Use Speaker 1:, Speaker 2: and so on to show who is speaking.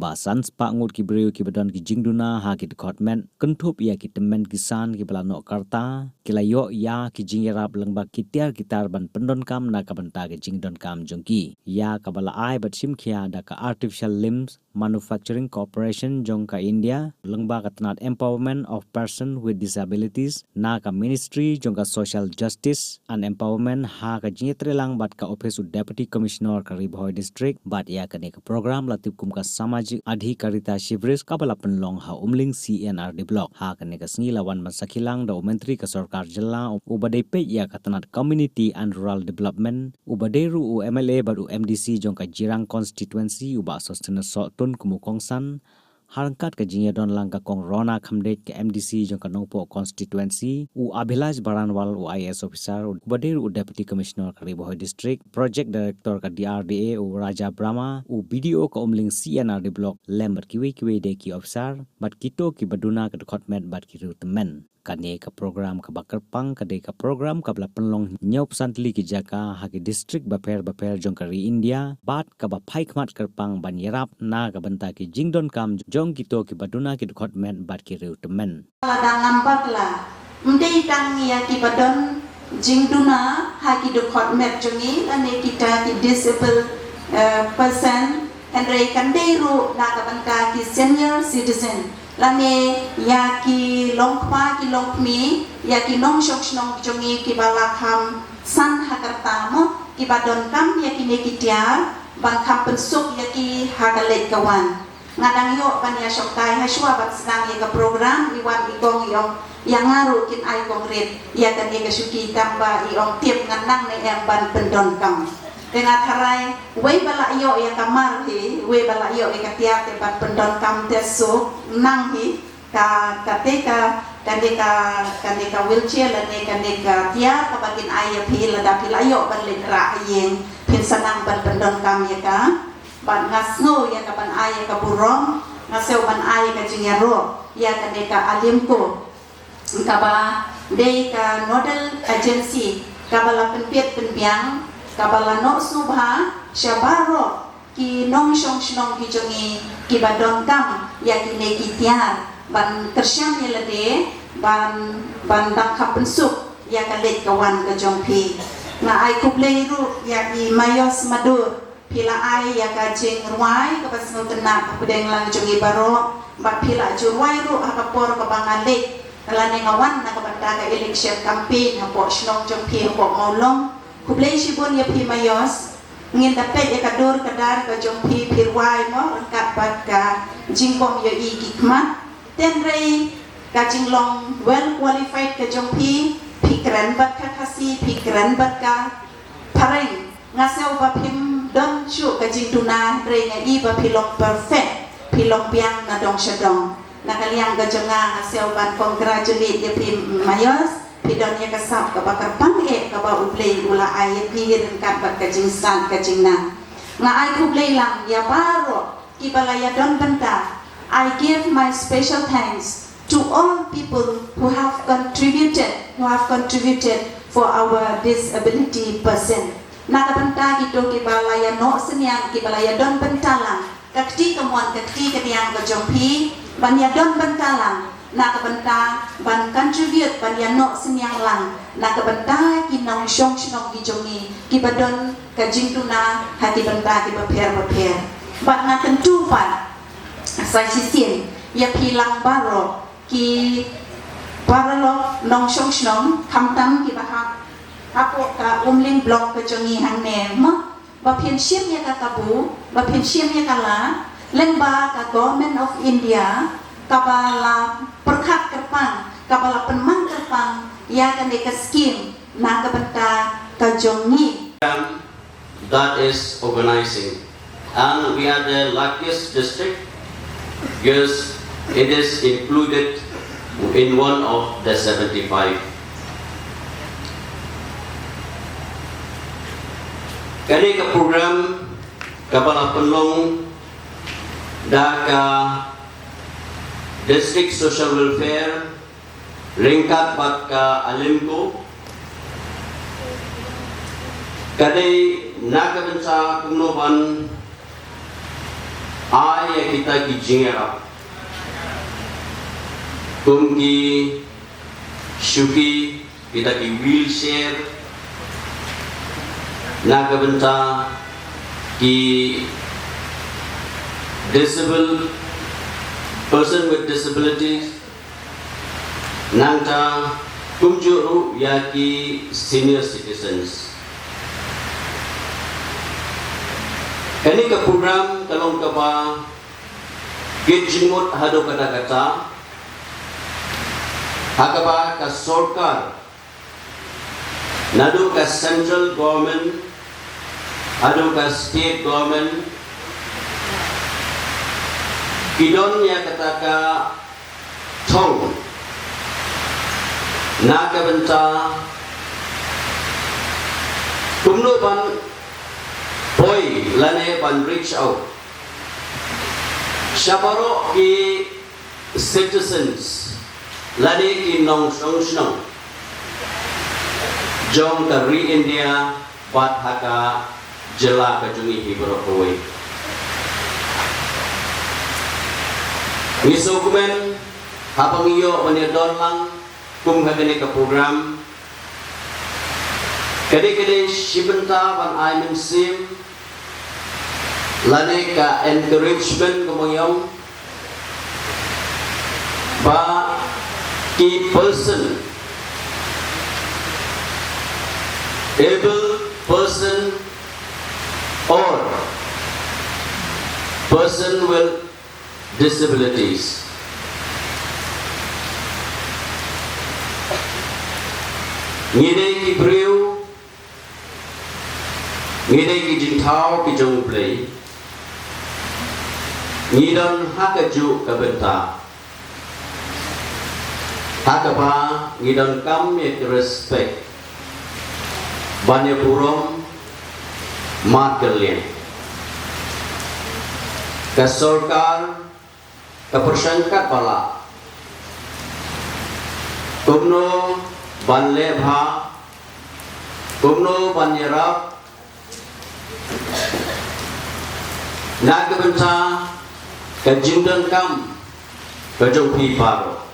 Speaker 1: ba sans pa ngut ki Briew ki badon ki jingduna ha ki dkhot men kynthup ya ki Tymmen kisan ki balano karta kilayo ya ki jingiarap lengba kitar gitar ban pendon kam na ka banta ki jingdon kam jongki ya ka bala ai bat sim khia da ka artificial limbs manufacturing corporation jongka India lengba ka tanat empowerment of person with disabilities na ka ministry jongka social justice and empowerment ha ka jingitre lang bat ka office deputy commissioner ka Briew district bat ya ka ne ka program latip kum ka samajik adhikarita shivris ka bala penlong ha umling CNRD block ha ka ne ka sngi lawan masakilang da menteri ka sarkar jilla ubade pe ya ka tanat community and rural development ubade ru u MLA baru MDC jongka jirang constituency uba sostena so tun kumukongsan harangkat ke jingyadon lang ka kong rona khamdet ke MDC jongka nongpo constituency u Abhilash Baranwal u IS officer ubade ru deputy commissioner ka Briew district project director ka DRDA u Raja Brahma u BDO ka umling CNRD block lember kiwe de ki officer bat kito ki baduna ka dkhot met bat ki ru Tymmen kane ka program ka bakar pang kade ka program ka bla penlong nyop santli ki jaka ha ki district baper jongkari India bat ka ba phai khmat karpang ban yarap na ka banta ki jingdon kam jong kito ki baduna ki dkhot met bat ki ru Tymmen
Speaker 2: dang nampak la mdei tang ya ki badon jingduna ha ki dkhot met jongi ane kita ki disabled person and re kandei ru na ka banta ki senior citizen lane ya ki longkpa ki longkmi ya ki nong shok snong jongi ki balakam san hakarta mo ki badon kam ya ki nekitiar ban kam pensuk ya ki hakalet kawan ngadang yo ban ya shoktai haswa bat senang ya ka program iwan ikong yong yang ngaru kin ai konkret ya kan ya suki tamba iong tiap nganang ne yang ban pendon kam dengan harai we bala yo ya kamar hi we bala yo ya tiap te ban pendon kam te so nang hi ka kateka kaneka wheelchair la ne kaneka tiap ka bakin ai ya phi la da phi la yo ban le ra yeng phin sanang ban pendon kam ya ka ban ngasno ya ka ban ai ya ka burong ngaseu ban ai ka jingiaro ya kaneka alimko ka ba dei ka nodal agency ka bala penpiet penbiang kabala no subha shabaro ki nong shong shnong ki jongi ki badon kam ya ki ne ki tiar ban kersyam ya lade ban dang kapensuk ya ka let kawan ka jongpi na ai kuplei ru ya ki mayos madur pila ai ya ka jing ruai ka pasno tenak ka pedeng lang jongi baro ba pila juruai ru akapor ka bangale lane ngawan na ka banda ka election campaign hapo shnong jongpi hapo maulong kublai shibon ya pi mayos ngin tapet ya kadur kadar ka jongpi pirwai mo kat bat ka jingkom yo i kikma tenrei ka jinglong well qualified ka jongpi pikran bat ka kasi pikran bat ka pareng ngasau ba pim don chu ka jingduna rei nga i ba pilong perfect pilong piang na dong shadong nakaliang ka jonga ngasau ban congratulate ya pi mayos pidon ya kasap ka bakar pang ka ba ublay ula ay pirin kat bat kajing san kajing na nga ay kublay lang ya baro ki balaya don benta. I give my special thanks to all people who have contributed for our disability person na benta ito ki balaya no senyang ki balaya don benta lang kakti kamuan kakti kaniang ka jongpi banya don benta lang na kabanta ban contribute ban yano senyang lang na kabanta kinong shong shnong ki jongi ki badon ka jingduna hati banta ki baper bat na tentu fa sa sisin ya pilang baro ki paralo nong shong shnong kamtam ki bahak apo ka umling blok ka jongi hang ne ma ba phin shim ya ka kabu ba phin shim ya kala lengba ka government of India kabala perkat kerpang kabala penmang kerpang ya kan deka skim na kabenta kajongi
Speaker 3: that is organizing, and we are the luckiest district because it is included in one of the 75. Kani ka program kabala penlong daka District Social Welfare ringkat bat ka alimko kadai nakabansa kumnoban Ayah kita ki jingiarap. Kum ki syuki kita ki wheelchair. Naga benta ki disabled person with disabilities. Nangta kumjuru yaki senior citizens. Ini ke program kalong kaba gejimut hado kata-kata hakaba ka sorkar nado ka central government hado ka state government kidon ya kata ka thong naga benta kumno ban boy lane ban reach out syabaro ki citizens lane ki nong song song jong ka re India bat haka jela ka jungi hibro koi miso kumen hapang iyo manidon lang kum kagani ka program kade-kade shibenta ban aimen sim lane ka encouragement kumayong ba ki person able person or person with disabilities. Ngidai ki Briew, ngidai ki jintau ki jong play, ngidon hakaju ka benta, hakaba ngidon kam yek respect, banyak burung mat kalian, ka sorkar ka persangkat bala, kumno ban lebha, kumno ban yerap, naga benta ka jingdun kam ka jong pi paro.